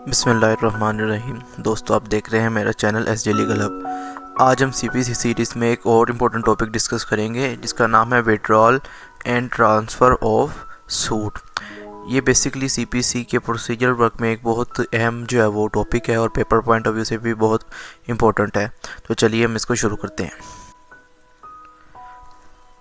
बिस्मिल्लाहिर्रहमानिर्रहीम। दोस्तों, आप देख रहे हैं मेरा चैनल SJ लीगल हब। आज हम CPC सीरीज़ में एक और इम्पोर्टेंट टॉपिक डिस्कस करेंगे जिसका नाम है withdrawal and transfer of suit. ये बेसिकली CPC के प्रोसीजर वर्क में एक बहुत अहम जो है वो टॉपिक है और पेपर पॉइंट ऑफ व्यू से भी बहुत इम्पोर्टेंट है। तो चलिए हम इसको शुरू करते हैं।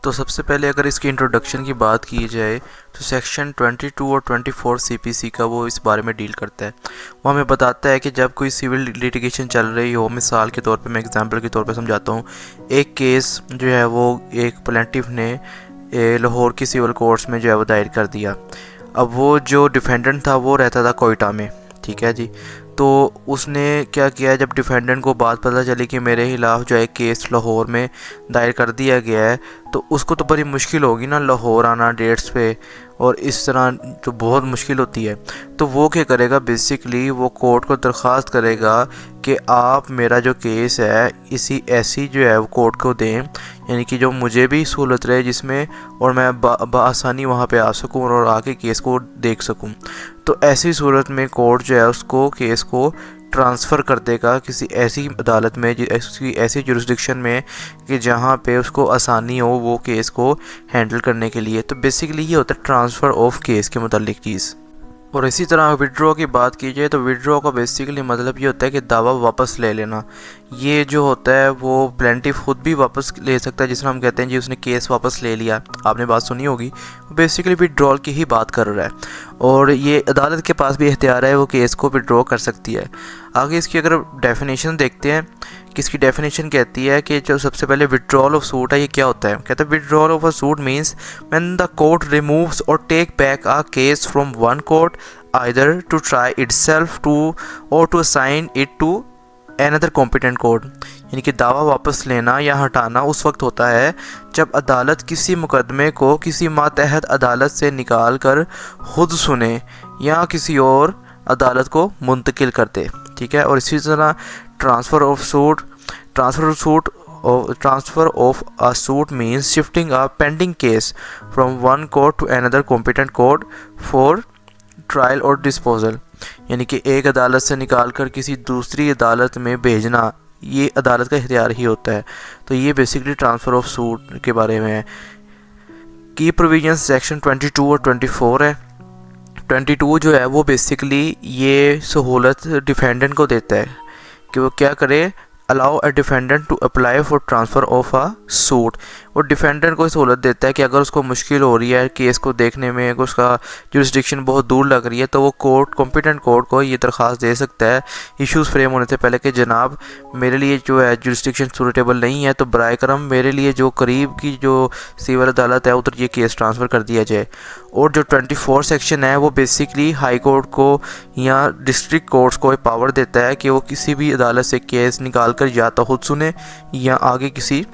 तो सबसे पहले अगर इसकी इंट्रोडक्शन की बात की जाए तो सेक्शन 22 और 24 CPC का वो इस बारे में डील करता है। वो हमें बताता है कि जब कोई सिविल लिटिगेशन चल रही हो, मिसाल के तौर पे मैं एग्जांपल के तौर पे समझाता हूँ। एक केस जो है वो एक प्लेंटिफ ने लाहौर की सिविल कोर्ट्स में जो है वो दायर कर दिया। अब वो जो डिफेंडेंट था वो रहता था कोयटा में, ठीक है जी। तो उसने क्या किया, जब डिफेंडेंट को बात पता चली कि मेरे खिलाफ़ जो है केस लाहौर में दायर कर दिया गया है, तो उसको तो बड़ी मुश्किल होगी ना लाहौर आना डेट्स पे, और इस तरह तो बहुत मुश्किल होती है। तो वो क्या करेगा, बेसिकली वो कोर्ट को दरख्वास्त करेगा कि आप मेरा जो केस है इसी ऐसी जो है वो कोर्ट को दें, यानी कि जो मुझे भी सहूलत रहे जिसमें, और मैं आसानी वहाँ पे आ सकूँ और आके केस को देख सकूँ। तो ऐसी सूरत में कोर्ट जो है उसको केस को ट्रांसफ़र कर देगा किसी ऐसी अदालत में, ऐसी जुरिस्डिक्शन में कि जहाँ पे उसको आसानी हो वो केस को हैंडल करने के लिए। तो बेसिकली ये होता है ट्रांसफ़र ऑफ केस के मुतालिक चीज़। और इसी तरह विड्रॉ की बात की जाए तो विड्रॉ का बेसिकली मतलब ये होता है कि दावा वापस ले लेना। ये जो होता है वो प्लेंटिफ खुद भी वापस ले सकता है, जिसमें हम कहते हैं जी उसने केस वापस ले लिया। आपने बात सुनी होगी, बेसिकली विड्रॉल की ही बात कर रहा है, और ये अदालत के पास भी इख्तियार है, वो केस को विड्रॉ कर सकती है। आगे इसकी अगर डेफिनेशन देखते हैं कि इसकी डेफिनेशन कहती है कि जो सबसे पहले विड्रॉल ऑफ सूट है, ये क्या होता है। कहता है withdrawal of a suit means when the court removes और take back a case from one court either to try itself to और to assign it to another competent court. यानी कि दावा वापस लेना या हटाना उस वक्त होता है जब अदालत किसी मुकदमे को किसी मातहत अदालत से निकाल कर खुद सुने या किसी और अदालत को मुंतकिल कर दे, ठीक है। और इसी तरह transfer of a suit means shifting a pending case from one court to another competent court for trial और डिस्पोजल। यानी कि एक अदालत से निकाल कर किसी दूसरी अदालत में भेजना, ये अदालत का इख्तियार ही होता है। तो ये बेसिकली ट्रांसफ़र ऑफ सूट के बारे में है। की प्रोविजन सेक्शन 22 और 24 है। 22 जो है वो बेसिकली ये सहूलत डिफेंडेंट को देता है कि वो क्या करे, allow a defendant to apply for transfer of a suit. और डिफेंडेंट को सहूलत देता है कि अगर उसको मुश्किल हो रही है केस को देखने में, अगर उसका जुरिस्डिक्शन बहुत दूर लग रही है, तो वो कोर्ट कॉम्पिटेंट कोर्ट को ये दरख्वास्त दे सकता है इश्यूज़ फ्रेम होने से पहले कि जनाब मेरे लिए जो है जुरिस्डिक्शन सूटेबल नहीं है, तो बराए करम मेरे लिए जो करीब की जो सिविल अदालत है उधर ये केस ट्रांसफ़र कर दिया जाए। और जो 24 सेक्शन है वो बेसिकली हाई कोर्ट को या डिस्ट्रिक्ट कोर्ट्स को पावर देता है कि वो किसी भी अदालत से केस निकाल कर या तो खुद सुने या आगे किसी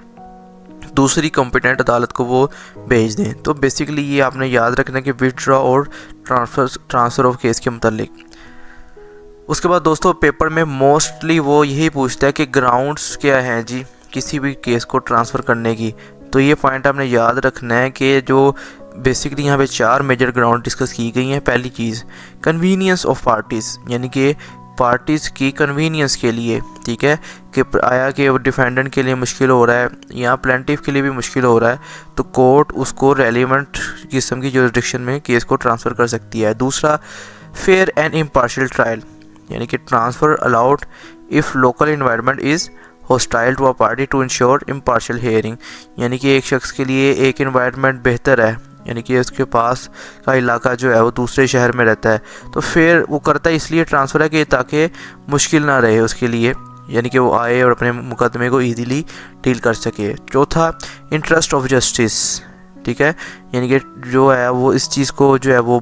दूसरी कॉम्पिटेंट अदालत को वो भेज दें। तो बेसिकली ये आपने याद रखना कि विड्रॉ और ट्रांसफ़र ऑफ केस के मुतालिक। उसके बाद दोस्तों पेपर में मोस्टली वो यही पूछता है कि ग्राउंड्स क्या हैं जी किसी भी केस को ट्रांसफ़र करने की। तो ये पॉइंट आपने याद रखना है कि जो बेसिकली यहाँ पे 4 मेजर ग्राउंड डिस्कस की गई हैं। पहली चीज़ कन्वीनियंस ऑफ पार्टीज़, यानी कि पार्टीज़ की कन्वीनियंस के लिए, ठीक है, कि आया कि डिफेंडेंट के लिए मुश्किल हो रहा है या प्लेंटिफ के लिए भी मुश्किल हो रहा है, तो कोर्ट उसको रेलिवेंट किस्म की जुरिस्डिक्शन में केस को ट्रांसफ़र कर सकती है। दूसरा फेयर एंड इम्पार्शियल ट्रायल, यानी कि transfer allowed if local environment is hostile to a party to ensure impartial hearing. यानी कि एक शख्स के लिए एक इन्वायरमेंट बेहतर है, यानी कि उसके पास का इलाका जो है वो दूसरे शहर में रहता है, तो फिर वो करता है इसलिए ट्रांसफ़र है कि ताकि मुश्किल ना रहे उसके लिए, यानी कि वो आए और अपने मुकदमे को ईजीली डील कर सके। चौथा इंटरेस्ट ऑफ जस्टिस, ठीक है, यानी कि जो है वो इस चीज़ को जो है वो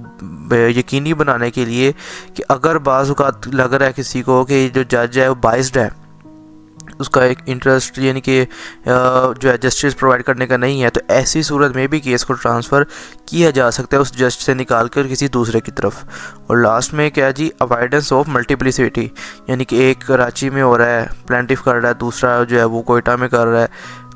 यकीनी बनाने के लिए कि अगर बाज़ औक़ात लग रहा है किसी को कि जो जज है वो बाइस्ड है, उसका एक इंटरेस्ट यानी कि जो है जस्टिस प्रोवाइड करने का नहीं है, तो ऐसी सूरत में भी केस को ट्रांसफ़र किया जा सकता है उस जज से निकाल कर किसी दूसरे की तरफ। और लास्ट में क्या जी, अवॉइडेंस ऑफ मल्टीप्लिसिटी, यानी कि एक कराची में हो रहा है प्लेंटिफ कर रहा है, दूसरा जो है वो कोयटा में कर रहा है,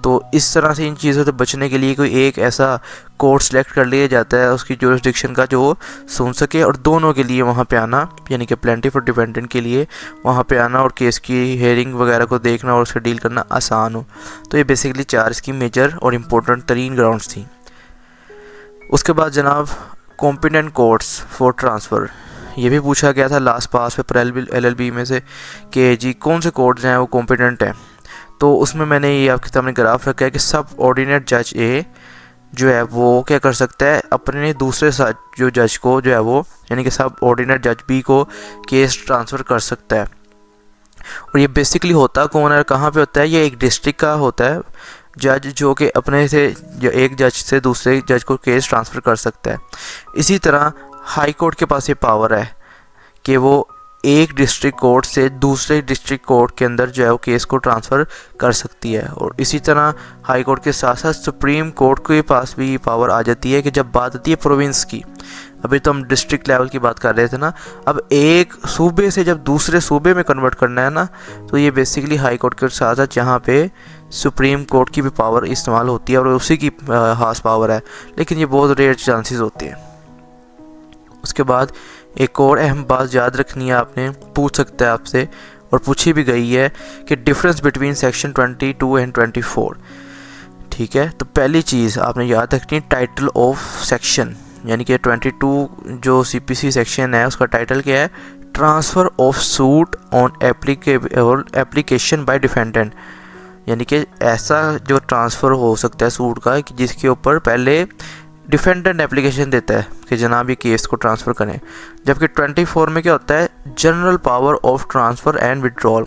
तो इस तरह से इन चीज़ों से बचने के लिए कोई एक ऐसा कोर्ट सेलेक्ट कर लिया जाता है उसकी जुरिस्डिक्शन का जो सुन सके और दोनों के लिए वहाँ पे आना, यानी कि प्लेंटिफ और डिफेंडेंट के लिए वहाँ पे आना और केस की हेयरिंग वगैरह को देखना और उससे डील करना आसान हो। तो ये बेसिकली 4 इसकी मेजर और इम्पोर्टेंट तरीन ग्राउंड्स थी। उसके बाद जनाब कॉम्पिटेंट कोर्ट्स फॉर ट्रांसफ़र, ये भी पूछा गया था लास्ट पास पेपर LLB में से कि जी कौन से कोर्ट्स हैं वो कॉम्पिटेंट हैं। तो उसमें मैंने ये आपके सामने ग्राफ रखा है कि सब ऑर्डिनेट जज ए जो है वो क्या कर सकता है, अपने दूसरे जो जज को जो है वो, यानी कि सब ऑर्डिनेट जज बी को केस ट्रांसफ़र कर सकता है। और ये बेसिकली होता कौन है, कहाँ पे होता है, ये एक डिस्ट्रिक्ट का होता है जज जो कि अपने से जो एक जज से दूसरे जज को केस ट्रांसफ़र कर सकता है। इसी तरह हाई कोर्ट के पास ये पावर है कि वो एक डिस्ट्रिक्ट कोर्ट से दूसरे डिस्ट्रिक्ट कोर्ट के अंदर जो है वो केस को ट्रांसफ़र कर सकती है। और इसी तरह हाई कोर्ट के साथ साथ सुप्रीम कोर्ट के पास भी ये पावर आ जाती है कि जब बात आती है प्रोविंस की, अभी तो हम डिस्ट्रिक्ट लेवल की बात कर रहे थे ना, अब एक सूबे से जब दूसरे सूबे में कन्वर्ट करना है ना, तो ये बेसिकली हाई कोर्ट के साथ साथ जहाँ पे सुप्रीम कोर्ट की भी पावर इस्तेमाल होती है और उसी की खास पावर है, लेकिन ये बहुत रेयर चांसेस होते हैं। उसके बाद एक और अहम बात याद रखनी है, आपने पूछ सकता है आपसे और पूछी भी गई है कि डिफरेंस बिटवीन सेक्शन 22 एंड 24। ठीक है, तो पहली चीज़ आपने याद रखनी है टाइटल ऑफ सेक्शन, यानी कि 22 जो CPC सेक्शन है उसका टाइटल क्या है, transfer of suit on application by defendant, यानी कि ऐसा जो ट्रांसफ़र हो सकता है सूट का कि जिसके ऊपर पहले डिफेंडेंट एप्लीकेशन देता है कि जनाब ये केस को ट्रांसफ़र करें। जबकि 24 में क्या होता है, general power of transfer and withdrawal,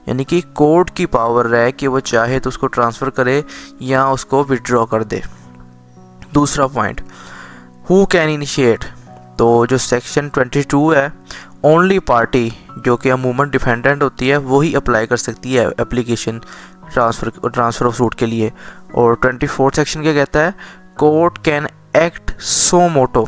यानी कि कोर्ट की पावर है कि वो चाहे तो उसको ट्रांसफ़र करे या उसको विड्रॉ कर दे। दूसरा पॉइंट, हु कैन इनिशिएट, तो जो सेक्शन 22 है ओनली पार्टी जो कि अमूमन डिफेंडेंट होती है वही अप्लाई कर सकती है एप्लीकेशन ट्रांसफ़र ऑफ सूट के लिए। और 24 सेक्शन क्या कहता है, कोर्ट कैन एक्ट सो मोटो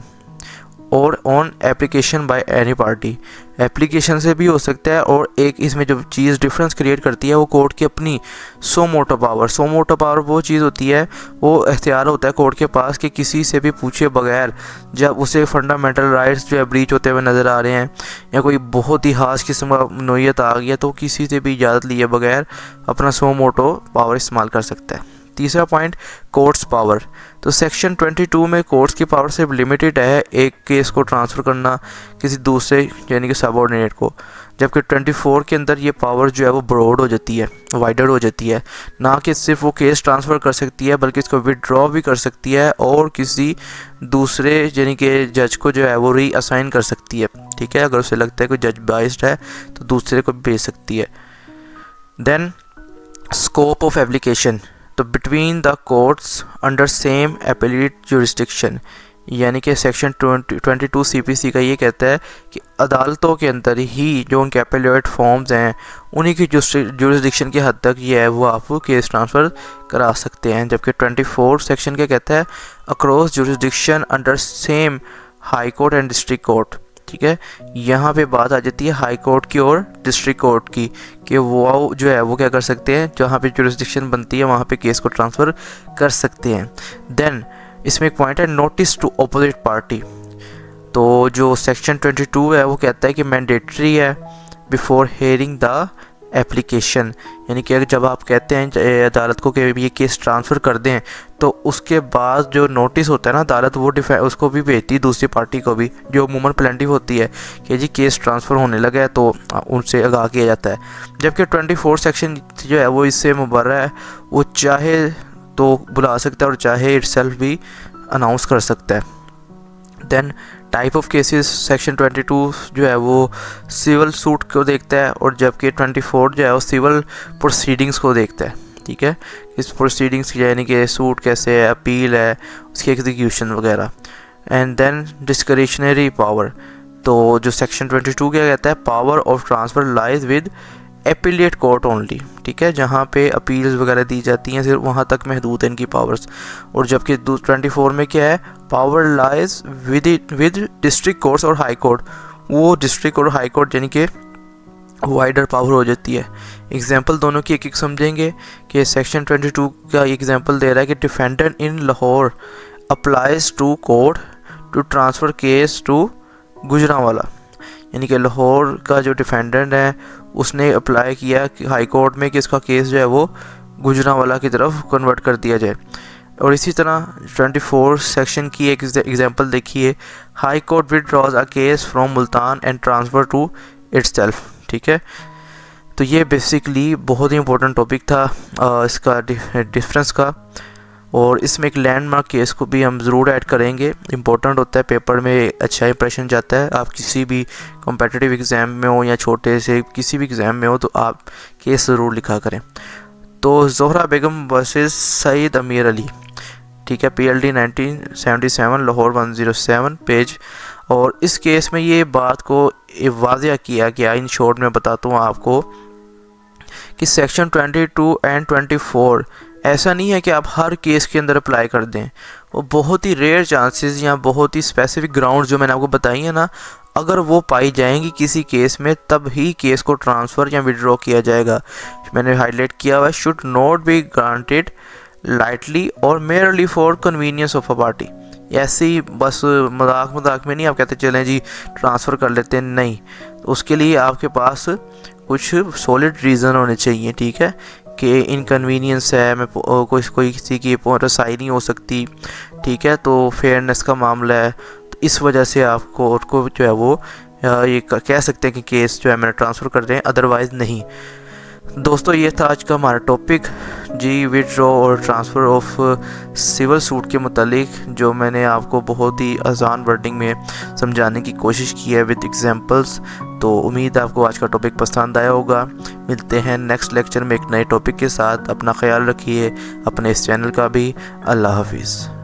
और on application by any party, application से भी हो सकता है। और एक इसमें जो चीज़ डिफरेंस क्रिएट करती है वो कोर्ट की अपनी सो मोटो पावर वो चीज़ होती है, वो इख्तियार होता है कोर्ट के पास कि किसी से भी पूछे बगैर जब उसे फंडामेंटल राइट्स जो है ब्रीच होते हुए नज़र आ रहे हैं या कोई बहुत ही खास किस्म का नोयत आ गया तो किसी से भी इजाज़त लिए बगैर अपना सो मोटो पावर इस्तेमाल कर सकता है। तीसरा पॉइंट, कोर्ट्स पावर, तो सेक्शन 22 में कोर्ट्स की पावर सिर्फ लिमिटेड है एक केस को ट्रांसफ़र करना किसी दूसरे यानी कि सबऑर्डिनेट को, जबकि 24 के अंदर ये पावर जो है वो ब्रॉड हो जाती है, वाइडर हो जाती है, ना कि सिर्फ वो केस ट्रांसफ़र कर सकती है बल्कि इसको विदड्रॉ भी कर सकती है और किसी दूसरे यानी कि जज को जो है वो रीअसाइन कर सकती है। ठीक है, अगर उसे लगता है कोई जज बाइस्ड है तो दूसरे को भेज सकती है। देन स्कोप ऑफ एप्लीकेशन, तो between the courts under same appellate jurisdiction, यानी कि सेक्शन 22 CPC का ये कहता है कि अदालतों के अंदर ही जो उनके एपेलेट फॉर्म्स हैं उन्हीं की जुरिस्डिक्शन की हद तक ये है वो आप केस ट्रांसफ़र करा सकते हैं। जबकि 24 सेक्शन क्या कहता है, across jurisdiction under same high court and district court. ठीक है, यहाँ पे बात आ जाती है हाई कोर्ट की और डिस्ट्रिक्ट कोर्ट की कि वो जो है वो क्या कर सकते हैं, जहाँ पे जुरिस्डिक्शन बनती है वहाँ पे केस को ट्रांसफ़र कर सकते हैं। देन इसमें एक पॉइंट है नोटिस टू अपोजिट पार्टी, तो जो सेक्शन 22 है वो कहता है कि मैंडेटरी है बिफोर हेयरिंग द एप्लीकेशन, यानी कि जब आप कहते हैं अदालत को कि ये केस ट्रांसफ़र कर दें तो उसके बाद जो नोटिस होता है ना अदालत वो उसको भी भेजती है दूसरी पार्टी को भी जो अमूमन प्लेंटिफ होती है कि जी केस ट्रांसफ़र होने लगा है तो उनसे आगाह किया जाता है। जबकि 24 सेक्शन जो है वो इससे मुबर्रा है, वो चाहे तो बुला सकता है और चाहे इटसेल्फ भी अनाउंस कर सकता है। Then type of cases, section 22 जो है वो सिविल सूट को देखता है और जबकि 24 जो है वो सिविल प्रोसीडिंग्स को देखता है। ठीक है, इस प्रोसीडिंग्स की यानी कि सूट कैसे है, अपील है, उसकी एग्जीक्यूशन वगैरह। एंड देन डिस्क्रिशनरी पावर, तो जो सेक्शन 22 क्या कहता है, power of transfer lies with appellate court only. ठीक है, जहाँ पे अपील्स वगैरह दी जाती हैं सिर्फ वहाँ तक महदूद है इनकी पावर्स। और जबकि 24 में क्या है, power lies with district courts और हाई कोर्ट, वो डिस्ट्रिक्ट और हाई कोर्ट यानी कि वाइडर पावर हो जाती है। एग्जांपल दोनों की एक एक समझेंगे कि सेक्शन 22 का एग्जांपल दे रहा है कि defendant in Lahore applies to court to transfer case to Gujranwala, यानी कि लाहौर का जो डिफेंडेंट है उसने अप्लाई किया कि हाई कोर्ट में कि इसका केस जो है वो गुजरांवाला की तरफ कन्वर्ट कर दिया जाए। और इसी तरह 24 सेक्शन की एक एग्जांपल देखिए, high court withdraws a case from Multan and transfer to itself. ठीक है, तो ये बेसिकली बहुत ही इंपॉर्टेंट टॉपिक था इसका डिफरेंस का, और इसमें एक लैंडमार्क केस को भी हम ज़रूर ऐड करेंगे। इंपॉर्टेंट होता है, पेपर में अच्छा इंप्रेशन जाता है। आप किसी भी कॉम्पिटिटिव एग्ज़ाम में हो या छोटे से किसी भी एग्ज़ाम में हो तो आप केस ज़रूर लिखा करें। तो ज़ोहरा बेगम वर्सेस सईद अमीर अली, ठीक है, PLD 1977 लाहौर 107 पेज। और इस केस में ये बात को वाज़िया किया गया, इन शॉर्ट में बताता हूँ आपको, कि सेक्शन 22 एंड 24 ऐसा नहीं है कि आप हर केस के अंदर अप्लाई कर दें। वो बहुत ही रेयर चांसेस या बहुत ही स्पेसिफिक ग्राउंड जो मैंने आपको बताई है ना, अगर वो पाई जाएंगी किसी केस में तब ही केस को ट्रांसफ़र या विड्रॉ किया जाएगा। मैंने हाईलाइट किया हुआ है, should not be granted lightly और merely for convenience of a party. ऐसे ही बस मजाक में नहीं आप कहते चलें जी ट्रांसफ़र कर लेते हैं, नहीं, उसके लिए आपके पास कुछ सॉलिड रीज़न होने चाहिए। ठीक है, कि इनकन्वीनियंस है, मैं कोई किसी की रसाई नहीं हो सकती, ठीक है, तो फेयरनेस का मामला है, तो इस वजह से आप कोर्ट को जो है वो ये कह सकते हैं कि केस जो है मैंने ट्रांसफ़र कर दें, अदरवाइज़ नहीं। दोस्तों, ये था आज का हमारा टॉपिक जी, विड्रॉ और ट्रांसफ़र ऑफ सिविल सूट के मुतालिक, जो मैंने आपको बहुत ही आसान वर्डिंग में समझाने की कोशिश की है विद एग्जांपल्स। तो उम्मीद है आपको आज का टॉपिक पसंद आया होगा। मिलते हैं नेक्स्ट लेक्चर में एक नए टॉपिक के साथ। अपना ख्याल रखिए, अपने इस चैनल का भी। अल्लाह हाफिज़।